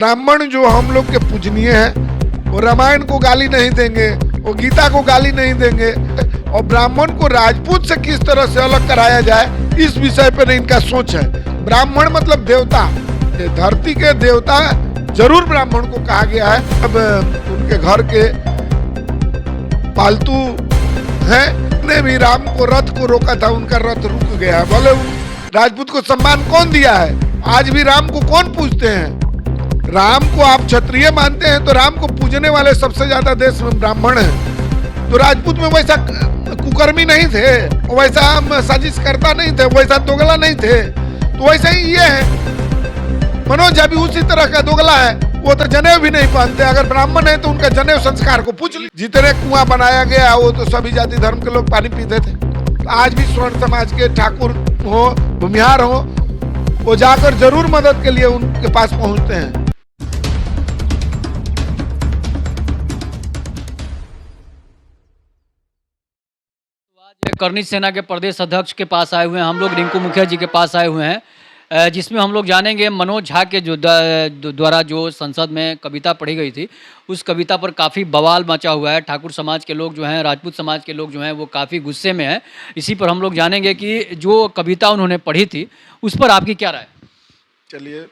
ब्राह्मण जो हम लोग के पूजनीय है वो रामायण को गाली नहीं देंगे, वो गीता को गाली नहीं देंगे और ब्राह्मण को राजपूत से किस तरह से अलग कराया जाए इस विषय पर इनका सोच है। ब्राह्मण मतलब देवता, धरती के देवता जरूर ब्राह्मण को कहा गया है। अब उनके घर के पालतू हैं ने भी राम को रथ को रोका था, उनका रथ रुक गया। बोले राजपूत को सम्मान कौन दिया है? आज भी राम को कौन पूजते हैं? राम को आप क्षत्रिय मानते हैं तो राम को पूजने वाले सबसे ज्यादा देश में ब्राह्मण हैं। तो राजपूत में वैसा कुकर्मी नहीं थे, वैसा साजिश करता नहीं थे, वैसा दोगला नहीं थे। तो वैसा ही ये है। मनोज झा भी उसी तरह का दोगला है, वो तो जनेऊ भी नहीं पहनते। अगर ब्राह्मण है तो उनका जनेऊ संस्कार को पूछ ली। जितने कुआं बनाया गया वो तो सभी जाति धर्म के लोग पानी पीते थे। आज भी स्वर्ण समाज के ठाकुर हो, भूमिहार हो, वो जाकर जरूर मदद के लिए उनके पास पहुंचते हैं। करनी सेना के प्रदेश अध्यक्ष के पास आए हुए हैं हम लोग, रिंकू मुखिया जी के पास आए हुए हैं, जिसमें हम लोग जानेंगे मनोज झा के जो द्वारा जो संसद में कविता पढ़ी गई थी उस कविता पर काफ़ी बवाल मचा हुआ है। ठाकुर समाज के लोग जो हैं, राजपूत समाज के लोग जो हैं वो काफ़ी गुस्से में हैं। इसी पर हम लोग जानेंगे कि जो कविता उन्होंने पढ़ी थी उस पर आपकी क्या राय? चलिए,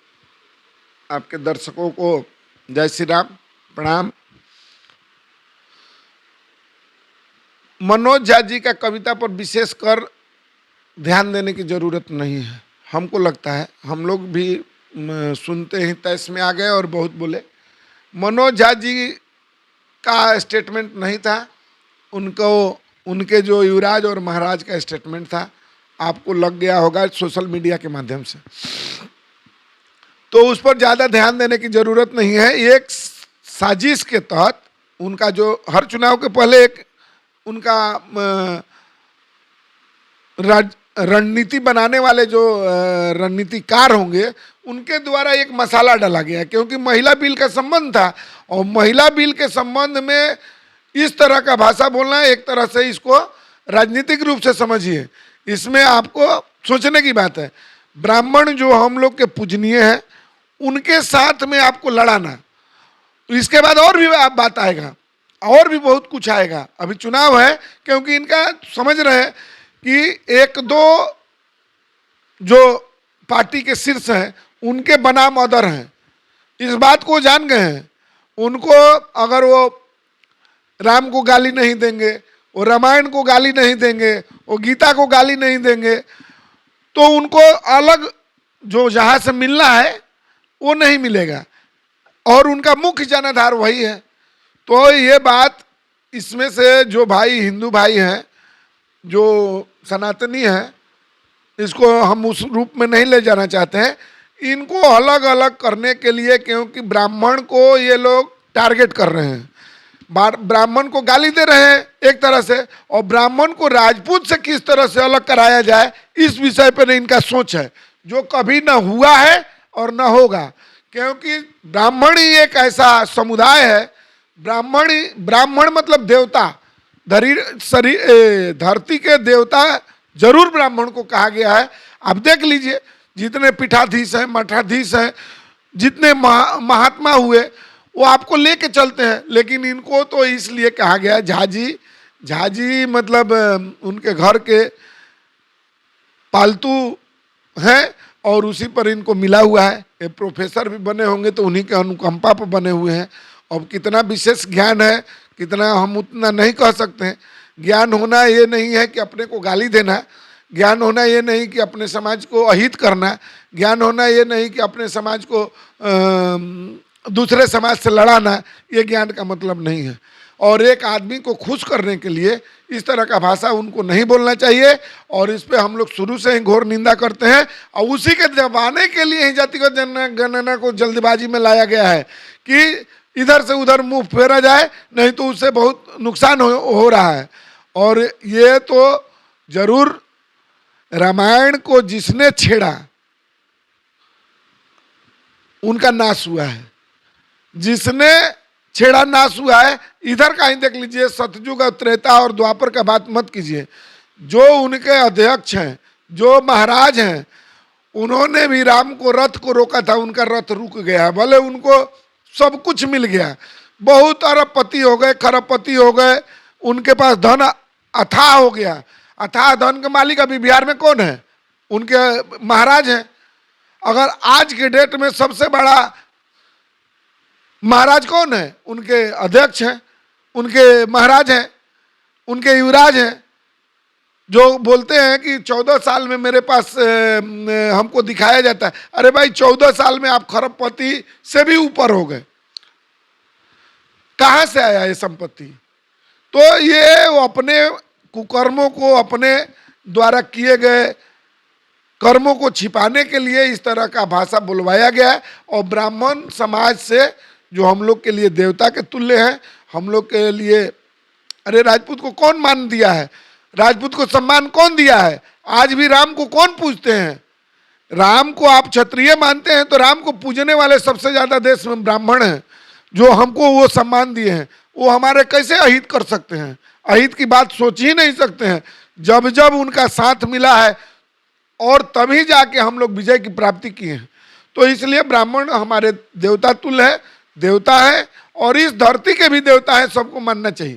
आपके दर्शकों को जय श्री राम, प्रणाम। मनोज झा जी का कविता पर विशेष कर ध्यान देने की जरूरत नहीं है। हमको लगता है हम लोग भी सुनते ही तैस में आ गए और बहुत बोले। मनोज झा जी का स्टेटमेंट नहीं था, उनके जो युवराज और महाराज का स्टेटमेंट था। आपको लग गया होगा सोशल मीडिया के माध्यम से, तो उस पर ज़्यादा ध्यान देने की जरूरत नहीं है। एक साजिश के तहत उनका जो हर चुनाव के पहले एक उनका रणनीति बनाने वाले जो रणनीतिकार होंगे उनके द्वारा एक मसाला डाला गया, क्योंकि महिला बिल का संबंध था और महिला बिल के संबंध में इस तरह का भाषा बोलना, एक तरह से इसको राजनीतिक रूप से समझिए। इसमें आपको सोचने की बात है। ब्राह्मण जो हम लोग के पूजनीय है उनके साथ में आपको लड़ाना, इसके बाद और भी आप बात आएगा और भी बहुत कुछ आएगा। अभी चुनाव है, क्योंकि इनका समझ रहे हैं कि एक दो जो पार्टी के शीर्ष हैं उनके बनाम अदर हैं, इस बात को जान गए हैं। उनको अगर वो राम को गाली नहीं देंगे, वो रामायण को गाली नहीं देंगे, वो गीता को गाली नहीं देंगे, तो उनको अलग जो जहाँ से मिलना है वो नहीं मिलेगा और उनका मुख्य जनाधार वही है। तो ये बात इसमें से जो भाई हिंदू भाई हैं, जो सनातनी हैं, इसको हम उस रूप में नहीं ले जाना चाहते हैं। इनको अलग अलग करने के लिए, क्योंकि ब्राह्मण को ये लोग टारगेट कर रहे हैं, ब्राह्मण को गाली दे रहे हैं एक तरह से, और ब्राह्मण को राजपूत से किस तरह से अलग कराया जाए इस विषय पर इनका सोच है, जो कभी न हुआ है और न होगा। क्योंकि ब्राह्मण ही एक ऐसा समुदाय है, ब्राह्मण मतलब देवता, धरती के देवता जरूर ब्राह्मण को कहा गया है। आप देख लीजिए, जितने पीठाधीश हैं, मठाधीश हैं, जितने महात्मा हुए वो आपको लेके चलते हैं, लेकिन इनको तो इसलिए कहा गया है झाजी मतलब उनके घर के पालतू हैं और उसी पर इनको मिला हुआ है। ये प्रोफेसर भी बने होंगे तो उन्हीं के अनुकंपा पर बने हुए हैं। अब कितना विशेष ज्ञान है, कितना हम उतना नहीं कह सकते हैं। ज्ञान होना ये नहीं है कि अपने को गाली देना, ज्ञान होना ये नहीं कि अपने समाज को अहित करना, ज्ञान होना ये नहीं कि अपने समाज को दूसरे समाज से लड़ाना, ये ज्ञान का मतलब नहीं है। और एक आदमी को खुश करने के लिए इस तरह का भाषा उनको नहीं बोलना चाहिए, और इस पे हम लोग शुरू से ही घोर निंदा करते हैं। और उसी के दबाने के लिए ही जातिगत जनगणना को जल्दबाजी में लाया गया है कि इधर से उधर मुंह फेरा जाए, नहीं तो उससे बहुत नुकसान हो रहा है। और ये तो जरूर रामायण को जिसने छेड़ा उनका नाश हुआ है, जिसने छेड़ा नाश हुआ है। इधर का ही देख लीजिए, सतयुग, त्रेता और द्वापर का बात मत कीजिए। जो उनके अध्यक्ष हैं, जो महाराज हैं, उन्होंने भी राम को रथ को रोका था, उनका रथ रुक गया, भले उनको सब कुछ मिल गया, बहुत अरबपति हो गए, खरबपति हो गए, उनके पास धन अथाह हो गया। अथाह धन के मालिक अभी बिहार में कौन है? उनके महाराज हैं। अगर आज के डेट में सबसे बड़ा महाराज कौन है? उनके अध्यक्ष हैं, उनके महाराज हैं, उनके युवराज हैं, जो बोलते हैं कि 14 साल में मेरे पास हमको दिखाया जाता है। अरे भाई 14 साल में आप खरबपति से भी ऊपर हो गए, कहां से आया ये संपत्ति? तो ये वो अपने कुकर्मों को, अपने द्वारा किए गए कर्मों को छिपाने के लिए इस तरह का भाषा बुलवाया गया है। और ब्राह्मण समाज से, जो हम लोग के लिए देवता के तुल्य है, हम लोग के लिए, अरे राजपूत को कौन मान दिया है? राजपूत को सम्मान कौन दिया है? आज भी राम को कौन पूजते हैं? राम को आप क्षत्रिय मानते हैं, तो राम को पूजने वाले सबसे ज्यादा देश में ब्राह्मण हैं, जो हमको वो सम्मान दिए हैं। वो हमारे कैसे अहित कर सकते हैं? अहित की बात सोच ही नहीं सकते हैं। जब जब उनका साथ मिला है और तभी जाके हम लोग विजय की प्राप्ति किए हैं। तो इसलिए ब्राह्मण हमारे देवता तुल्य है, देवता है, और इस धरती के भी देवता है, सबको मानना चाहिए।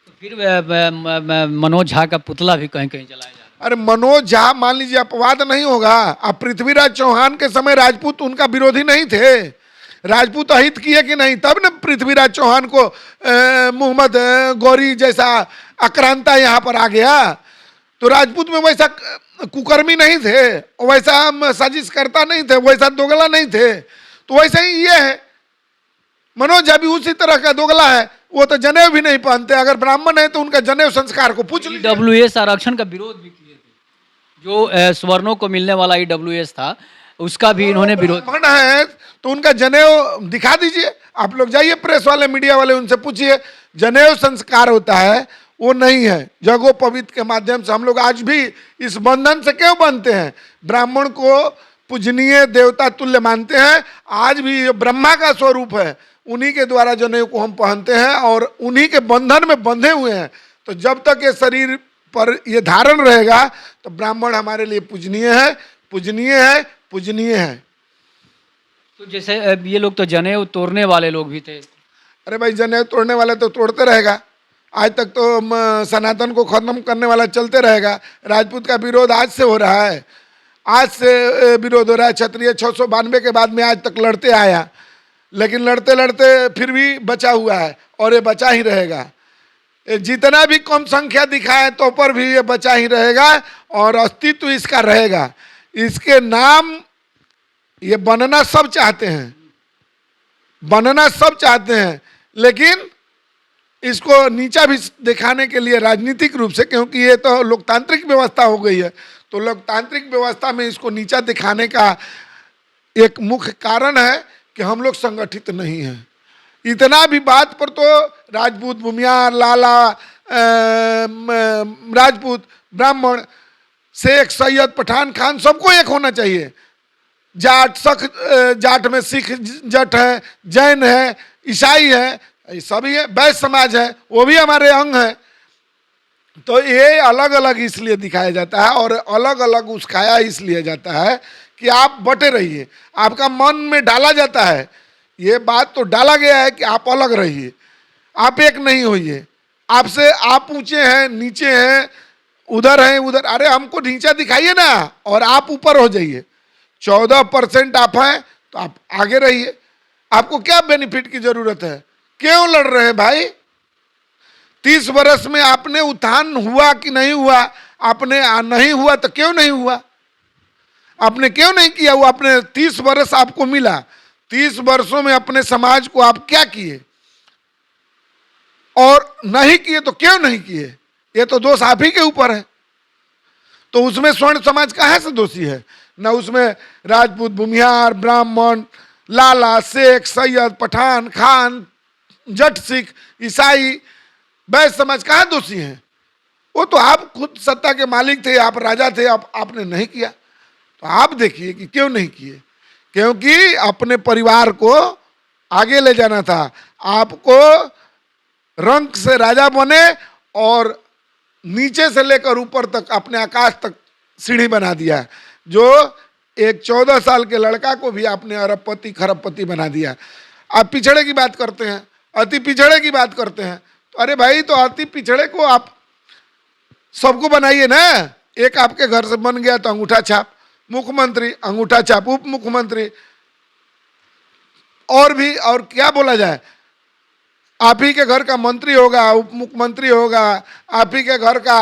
तो फिर मनोज झा का पुतला भी कहीं कहीं जलाया जा रहा है। अरे मनोज झा, मान लीजिए अपवाद नहीं होगा। अब पृथ्वीराज चौहान के समय राजपूत उनका विरोधी नहीं थे, राजपूत अहित किए कि नहीं, तब न पृथ्वीराज चौहान को मोहम्मद गौरी जैसा आक्रांता यहाँ पर आ गया। तो राजपूत में वैसा कुकर्मी नहीं थे, वैसा साजिश करता नहीं थे, वैसा दोगला नहीं थे। तो वैसे ही ये है, मनोज झा भी उसी तरह का दोगला है। वो तो जनेऊ भी नहीं पहनते, अगर ब्राह्मण है तो उनका जनेऊ संस्कार को पूछ लीजिए। ईडब्ल्यूएस आरक्षण का विरोध भी किए थे, जो सवर्णों को मिलने वाला ईडब्ल्यूएस था, उसका भी इन्होंने विरोध। ब्राह्मण है तो उनका जनेऊ दिखा दीजिए। आप लोग जाइए, प्रेस वाले, मीडिया वाले, उनसे पूछिए, जनेऊ संस्कार होता है, वो नहीं है। जगोपवीत के माध्यम से हम लोग आज भी इस बंधन से क्यों बनते हैं? ब्राह्मण को पूजनीय देवता तुल्य मानते हैं। आज भी ये ब्रह्मा का स्वरूप है, उन्हीं के द्वारा जनेऊ को हम पहनते हैं और उन्हीं के बंधन में बंधे हुए हैं। तो जब तक ये शरीर पर ये धारण रहेगा तो ब्राह्मण हमारे लिए पूजनीय है, पूजनीय है, पूजनीय है। तो जैसे ये लोग तो जनेऊ तोड़ने वाले लोग भी थे। अरे भाई जनेऊ तोड़ने वाले तो तोड़ते रहेगा, आज तक तो सनातन को खत्म करने वाला चलते रहेगा। राजपूत का विरोध आज से हो रहा है, आज से विरोध हो रहा है। क्षत्रिय 692 के बाद में आज तक लड़ते आया, लेकिन लड़ते लड़ते फिर भी बचा हुआ है और ये बचा ही रहेगा। जितना भी कम संख्या दिखाए तो पर भी ये बचा ही रहेगा और अस्तित्व इसका रहेगा। इसके नाम ये बनना सब चाहते हैं, बनना सब चाहते हैं, लेकिन इसको नीचा भी दिखाने के लिए राजनीतिक रूप से, क्योंकि ये तो लोकतांत्रिक व्यवस्था हो गई है, तो लोकतांत्रिक व्यवस्था में इसको नीचा दिखाने का एक मुख्य कारण है कि हम लोग संगठित नहीं हैं। इतना भी बात पर तो राजपूत, भूमियार, लाला, राजपूत, ब्राह्मण, शेख, सैयद, पठान, खान सबको एक होना चाहिए। जाट, जाट में सिख जट है, जैन है, ईसाई है, सभी है, वैश्य समाज है, वो भी हमारे अंग है। तो ये अलग अलग इसलिए दिखाया जाता है और अलग अलग उस्काया इसलिए जाता है कि आप बटे रहिए, आपका मन में डाला जाता है। ये बात तो डाला गया है कि आप अलग रहिए, आप एक नहीं होइए। आपसे आप ऊंचे हैं, नीचे हैं, उधर हैं, उधर। अरे हमको नीचा दिखाइए ना और आप ऊपर हो जाइए। 14% आप हैं तो आप आगे रहिए। आपको क्या बेनिफिट की जरूरत है? क्यों लड़ रहे हैं भाई? 30 वर्ष में आपने उत्थान हुआ कि नहीं हुआ? आपने नहीं हुआ तो क्यों नहीं हुआ? आपने क्यों नहीं किया? वो आपने 30 वर्ष आपको मिला, 30 वर्षों में अपने समाज को आप क्या किए? और नहीं किए तो क्यों नहीं किए? ये तो दोष आप ही के ऊपर है। तो उसमें स्वर्ण समाज कहाँ से दोषी है? न उसमें राजपूत, भूमिहार, ब्राह्मण, लाला, शेख, सैयद, पठान, खान, जट, सिख, ईसाई, वैश्य समाज कहाँ दोषी हैं? वो तो आप खुद सत्ता के मालिक थे, आप राजा थे, आपने नहीं किया। तो आप देखिए कि क्यों नहीं किए? क्योंकि अपने परिवार को आगे ले जाना था। आपको रंक से राजा बने और नीचे से लेकर ऊपर तक अपने आकाश तक सीढ़ी बना दिया, जो एक 14 साल के लड़का को भी आपने अरबपति खरबपति बना दिया। आप पिछड़े की बात करते हैं, अति पिछड़े की बात करते हैं, तो अरे भाई, तो अति पिछड़े को आप सबको बनाइए ना। एक आपके घर से बन गया तो अंगूठा छाप मुख्यमंत्री, अंगूठा छाप उप मुख्यमंत्री, और भी और क्या बोला जाए, आप ही के घर का मंत्री होगा, उप मुख्यमंत्री होगा, आप ही के घर का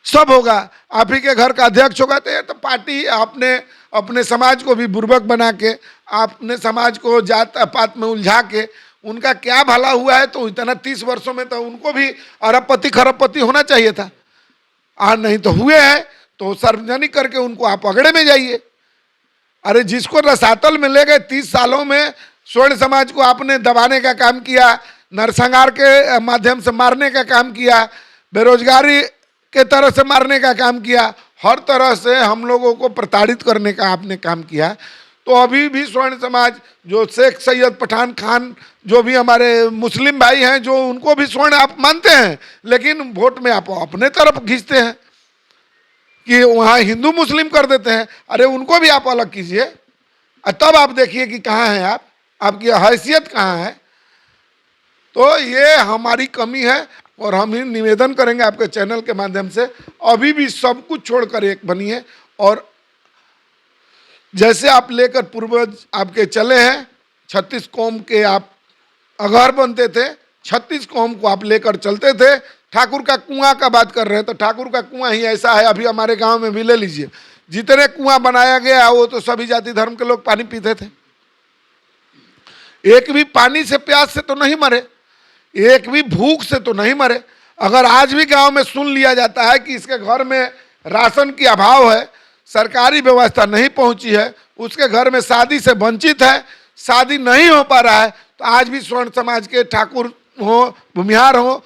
सब होगा, आप ही के घर का अध्यक्ष होगा। तो ये तो पार्टी आपने अपने समाज को भी बुर्बक बना के, आपने समाज को जात पात में उलझा के, उनका क्या भला हुआ है? तो इतना 30 वर्षों में तो उनको भी अरबपति खरबपति होना चाहिए था। नहीं तो हुए हैं, तो सार्वजनिक करके उनको आप अगड़े में जाइए। अरे जिसको रसातल में ले गए 30 सालों में, स्वर्ण समाज को आपने दबाने का काम किया, नरसंहार के माध्यम से मारने का काम किया, बेरोजगारी के तरह से मारने का काम किया, हर तरह से हम लोगों को प्रताड़ित करने का आपने काम किया। तो अभी भी स्वर्ण समाज, जो शेख सैयद पठान खान, जो भी हमारे मुस्लिम भाई हैं, जो उनको भी स्वर्ण आप मानते हैं, लेकिन वोट में आप अपने तरफ खींचते हैं कि वहाँ हिंदू मुस्लिम कर देते हैं। अरे उनको भी आप अलग कीजिए, तब आप देखिए कि कहाँ हैं आप, आपकी हैसियत कहाँ है। तो ये हमारी कमी है, और हम ही निवेदन करेंगे आपके चैनल के माध्यम से, अभी भी सब कुछ छोड़कर एक बनिए। और जैसे आप लेकर पूर्वज आपके चले हैं, 36 कौम के आप अगर बनते थे, 36 कौम को आप लेकर चलते थे। ठाकुर का कुआं का बात कर रहे हैं, तो ठाकुर का कुआं ही ऐसा है, अभी हमारे गांव में भी ले लीजिए, जितने कुआं बनाया गया वो तो सभी जाति धर्म के लोग पानी पीते थे। एक भी पानी से प्यास से तो नहीं मरे, एक भी भूख से तो नहीं मरे। अगर आज भी गांव में सुन लिया जाता है कि इसके घर में राशन की अभाव है, सरकारी व्यवस्था नहीं पहुंची है, उसके घर में शादी से वंचित है, शादी नहीं हो पा रहा है, तो आज भी स्वर्ण समाज के ठाकुर हो, भूमिहार हो,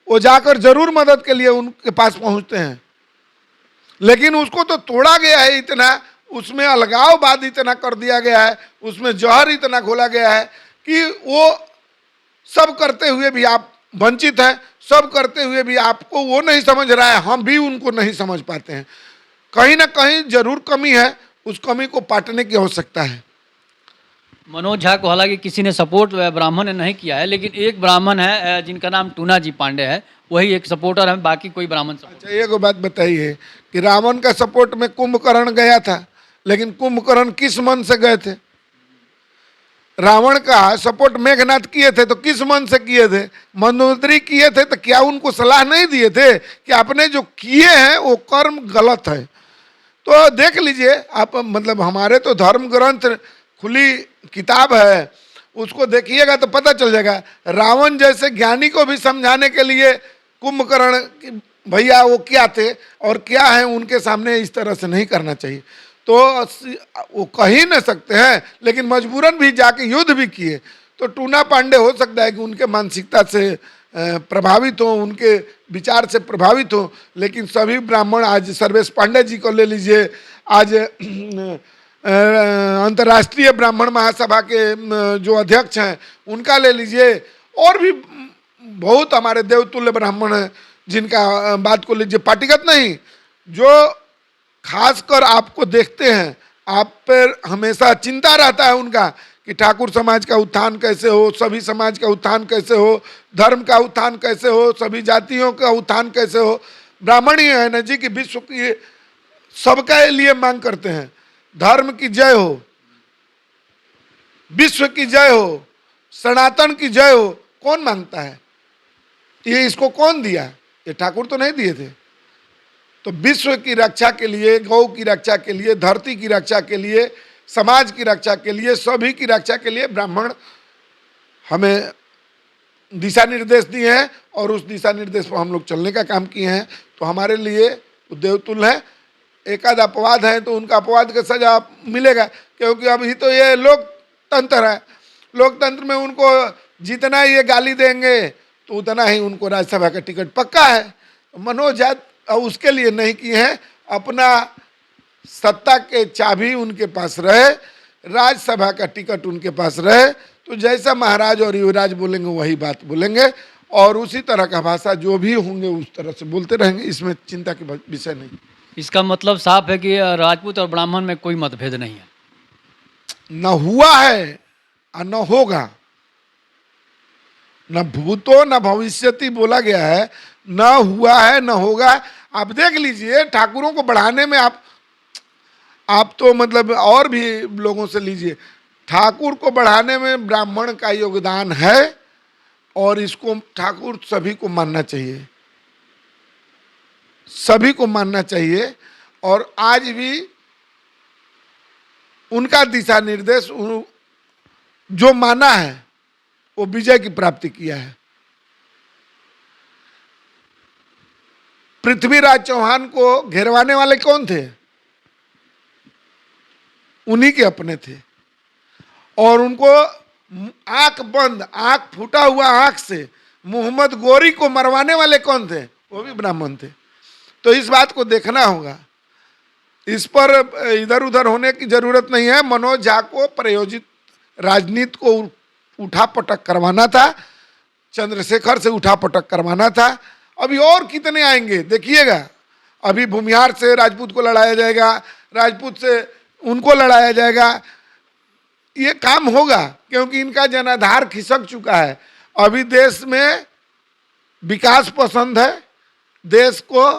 वो जाकर जरूर मदद के लिए उनके पास पहुंचते हैं। लेकिन उसको तो तोड़ा गया है इतना, उसमें अलगाववाद इतना कर दिया गया है, उसमें जहर इतना घोला गया है कि वो सब करते हुए भी आप वंचित हैं, सब करते हुए भी आपको वो नहीं समझ रहा है, हम भी उनको नहीं समझ पाते हैं। कहीं ना कहीं जरूर कमी है, उस कमी को पाटने की आवश्यकता है। मनोज झा को हालांकि किसी ने सपोर्ट ब्राह्मण ने नहीं किया है, लेकिन एक ब्राह्मण है जिनका नाम टूना जी पांडे है, वही एक सपोर्टर है, बाकी कोई ब्राह्मण सपोर्ट। अच्छा, एक बात बताइए कि रावण का सपोर्ट में कुंभकर्ण गया था, लेकिन कुंभकर्ण किस मन से गए थे? रावण का सपोर्ट मेघनाथ किए थे तो किस मन से किए थे? मंदोदरी किए थे तो क्या उनको सलाह नहीं दिए थे कि आपने जो किए हैं वो कर्म गलत है? तो देख लीजिए आप, मतलब हमारे तो धर्म ग्रंथ खुली किताब है, उसको देखिएगा तो पता चल जाएगा। रावण जैसे ज्ञानी को भी समझाने के लिए कुंभकर्ण भैया वो क्या थे और क्या है, उनके सामने इस तरह से नहीं करना चाहिए। तो वो कह ही नहीं सकते हैं, लेकिन मजबूरन भी जाके युद्ध भी किए। तो टूना पांडे हो सकता है कि उनके मानसिकता से प्रभावित हो, उनके विचार से प्रभावित हो, लेकिन सभी ब्राह्मण, आज सर्वेश पांडे जी को ले लीजिए, आज अंतर्राष्ट्रीय ब्राह्मण महासभा के जो अध्यक्ष हैं उनका ले लीजिए, और भी बहुत हमारे देवतुल्य ब्राह्मण हैं जिनका बात को लीजिए, पार्टीगत नहीं, जो खासकर आपको देखते हैं, आप पर हमेशा चिंता रहता है उनका कि ठाकुर समाज का उत्थान कैसे हो, सभी समाज का उत्थान कैसे हो, धर्म का उत्थान कैसे हो, सभी जातियों का उत्थान कैसे हो। ब्राह्मण ही है ना जी कि विश्व की सबके लिए मांग करते हैं, धर्म की जय हो, विश्व की जय हो, सनातन की जय हो। कौन मांगता है? ये इसको कौन दिया? ये ठाकुर तो नहीं दिए थे। तो विश्व की रक्षा के लिए, गौ की रक्षा के लिए, धरती की रक्षा के लिए, समाज की रक्षा के लिए, सभी की रक्षा के लिए ब्राह्मण हमें दिशा निर्देश दिए हैं, और उस दिशा निर्देश पर हम लोग चलने का काम किए हैं। तो हमारे लिए देवतुल्य है। एक आध अपवाद है तो उनका अपवाद का सजा मिलेगा, क्योंकि अभी तो ये लोकतंत्र है, लोकतंत्र में उनको जितना ये गाली देंगे तो उतना ही उनको राज्यसभा का टिकट पक्का है। तो मनोज झा उसके लिए नहीं किए हैं, अपना सत्ता के चाबी उनके पास रहे, राज्यसभा का टिकट उनके पास रहे, तो जैसा महाराज और युवराज बोलेंगे वही बात बोलेंगे, और उसी तरह का भाषा जो भी होंगे उस तरह से बोलते रहेंगे, इसमें चिंता की विषय नहीं। इसका मतलब साफ है कि राजपूत और ब्राह्मण में कोई मतभेद नहीं है। न हुआ है और न होगा, न भूतो न भविष्यति बोला गया है, न हुआ है न होगा। आप देख लीजिए, ठाकुरों को बढ़ाने में आप तो मतलब और भी लोगों से लीजिए, ठाकुर को बढ़ाने में ब्राह्मण का योगदान है और इसको ठाकुर सभी को मानना चाहिए, सभी को मानना चाहिए। और आज भी उनका दिशा निर्देश जो माना है वो विजय की प्राप्ति किया है। पृथ्वीराज चौहान को घेरवाने वाले कौन थे? उन्हीं के अपने थे। और उनको आंख बंद, आंख फूटा हुआ आंख से मोहम्मद गोरी को मरवाने वाले कौन थे? वो भी ब्राह्मण थे। तो इस बात को देखना होगा, इस पर इधर उधर होने की जरूरत नहीं है। मनोज झा को प्रायोजित राजनीति को उठा पटक करवाना था, चंद्रशेखर से उठा पटक करवाना था। अभी और कितने आएंगे देखिएगा। अभी भूमिहार से राजपूत को लड़ाया जाएगा, राजपूत से उनको लड़ाया जाएगा। ये काम होगा क्योंकि इनका जनाधार खिसक चुका है। अभी देश में विकास पसंद है, देश को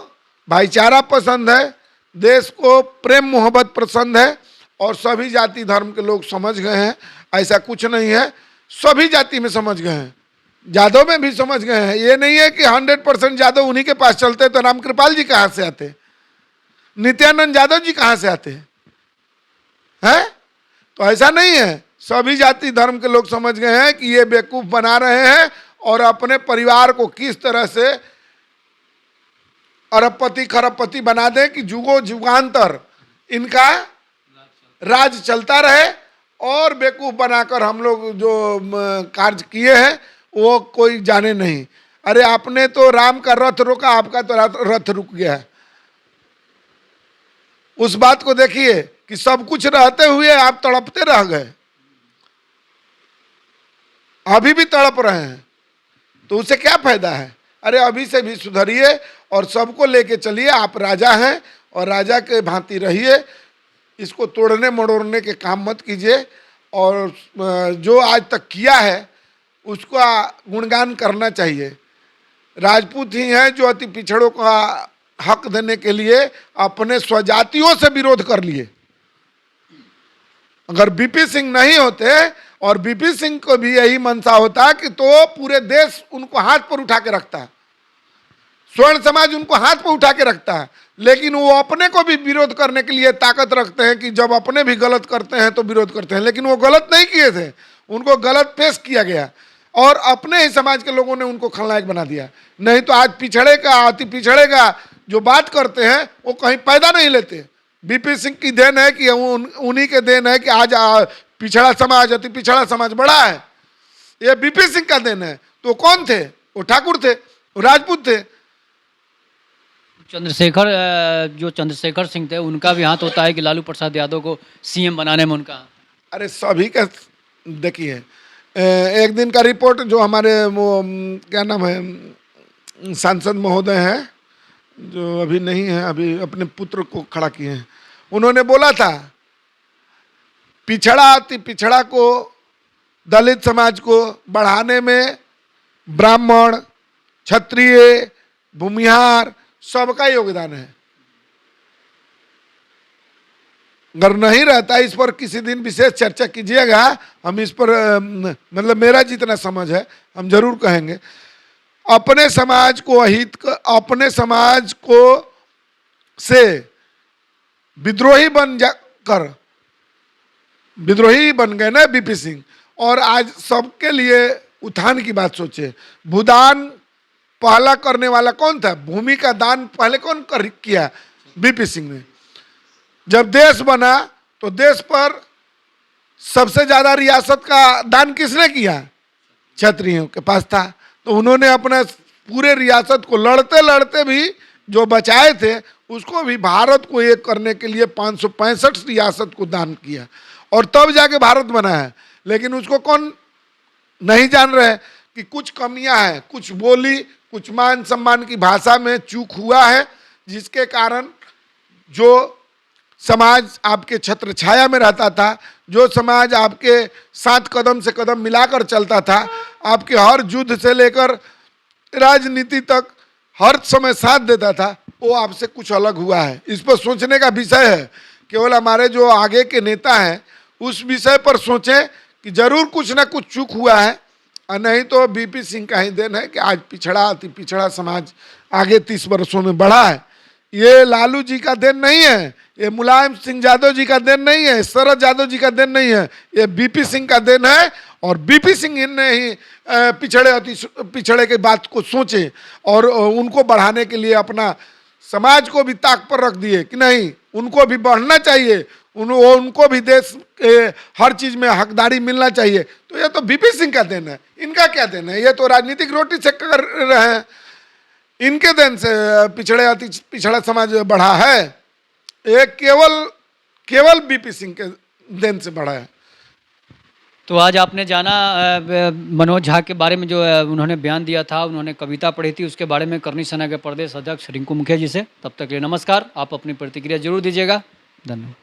भाईचारा पसंद है, देश को प्रेम मोहब्बत पसंद है और सभी जाति धर्म के लोग समझ गए हैं। ऐसा कुछ नहीं है, सभी जाति में समझ गए हैं, यादव में भी समझ गए हैं। ये नहीं है कि 100% यादव उन्हीं के पास चलते तो रामकृपाल जी कहाँ से आते, नित्यानंद यादव जी कहाँ से आते हैं? तो ऐसा नहीं है। सभी जाति धर्म के लोग समझ गए हैं कि ये बेवकूफ बना रहे हैं और अपने परिवार को किस तरह से अरबपति खरबपति बना दें कि जुगो जुगांतर इनका राज चलता रहे और बेवकूफ बनाकर हम लोग जो कार्य किए हैं वो कोई जाने नहीं। अरे आपने तो राम का रथ रोका, आपका तो रथ रुक गया। उस बात को देखिए कि सब कुछ रहते हुए आप तड़पते रह गए, अभी भी तड़प रहे हैं, तो उससे क्या फायदा है? अरे अभी से भी सुधरिए और सबको लेके चलिए। आप राजा हैं और राजा के भांति रहिए, इसको तोड़ने मड़ोड़ने के काम मत कीजिए। और जो आज तक किया है उसका गुणगान करना चाहिए। राजपूत ही हैं जो अति पिछड़ों का हक देने के लिए अपने स्वजातियों से विरोध कर लिए। अगर बीपी सिंह नहीं होते और बीपी सिंह को भी यही मनसा होता कि तो पूरे देश उनको हाथ पर उठा के रखता, स्वर्ण समाज उनको हाथ पर उठा के रखता है। लेकिन वो अपने को भी विरोध करने के लिए ताकत रखते हैं कि जब अपने भी गलत करते हैं तो विरोध करते हैं। लेकिन वो गलत नहीं किए थे, उनको गलत पेश किया गया और अपने ही समाज के लोगों ने उनको खलनायक बना दिया। नहीं तो आज पिछड़े का अति पिछड़े का जो बात करते हैं वो कहीं पैदा नहीं लेते। बीपी सिंह की देन है कि उन्हीं के देन है कि आज पिछड़ा समाज अति पिछड़ा समाज बड़ा है, ये बीपी सिंह का देन है। तो कौन थे? वो ठाकुर थे, वो राजपूत थे। चंद्रशेखर जो चंद्रशेखर सिंह थे उनका भी हाथ होता है कि लालू प्रसाद यादव को सीएम बनाने में उनका। अरे सभी का देखिए, एक दिन का रिपोर्ट जो हमारे वो क्या नाम है सांसद महोदय हैं जो अभी नहीं है, अभी अपने पुत्र को खड़ा किए हैं, उन्होंने बोला था पिछड़ा अति पिछड़ा को दलित समाज को बढ़ाने में ब्राह्मण क्षत्रिय भूमिहार सबका योगदान है। अगर नहीं रहता, इस पर किसी दिन विशेष चर्चा कीजिएगा। हम इस पर मतलब मेरा जितना समझ है हम जरूर कहेंगे। अपने समाज को अपने समाज को से विद्रोही विद्रोही बन गए ना बीपी सिंह। और आज सबके लिए उत्थान की बात सोचे। भूदान पहला करने वाला कौन था? भूमि का दान पहले कौन किया? बीपी सिंह ने। जब देश बना तो देश पर सबसे ज्यादा रियासत का दान किसने किया? क्षत्रियों के पास था। तो उन्होंने अपने पूरे रियासत को लड़ते लड़ते भी जो बचाए थे उसको भी भारत को एक करने के लिए 565 रियासत को दान किया और तब जाके भारत बना है। लेकिन उसको कौन नहीं जान रहे कि कुछ कमियां हैं, कुछ बोली, कुछ मान सम्मान की भाषा में चूक हुआ है, जिसके कारण जो समाज आपके छत्र छाया में रहता था, जो समाज आपके साथ कदम से कदम मिलाकर चलता था, आपके हर युद्ध से लेकर राजनीति तक हर समय साथ देता था, वो आपसे कुछ अलग हुआ है। इस पर सोचने का विषय है। केवल हमारे जो आगे के नेता हैं उस विषय पर सोचें कि जरूर कुछ ना कुछ चूक हुआ है, और नहीं तो बीपी सिंह का ही देन है कि आज पिछड़ा अति पिछड़ा समाज आगे 30 वर्षों में बढ़ा है। ये लालू जी का देन नहीं है, ये मुलायम सिंह यादव जी का देन नहीं है, शरद यादव जी का देन नहीं है, ये बीपी सिंह का देन है। और बीपी सिंह ने ही पिछड़े की बात को सोचे और उनको बढ़ाने के लिए अपना समाज को भी ताक पर रख दिए कि नहीं, उनको भी बढ़ना चाहिए, उनको भी देश के हर चीज में हकदारी मिलना चाहिए। तो ये तो बीपी सिंह का देन है, इनका क्या देन है? ये तो राजनीतिक रोटी से कर रहे हैं, इनके देन से अति पिछड़ा समाज बढ़ा है। ये केवल बीपी सिंह के देन से बढ़ा है। तो आज आपने जाना मनोज झा के बारे में, जो उन्होंने बयान दिया था, उन्होंने कविता पढ़ी थी, उसके बारे में करनी सेना के प्रदेश अध्यक्ष रिंकू मुखिया जी से। तब तक के लिए नमस्कार। आप अपनी प्रतिक्रिया जरूर दीजिएगा। धन्यवाद।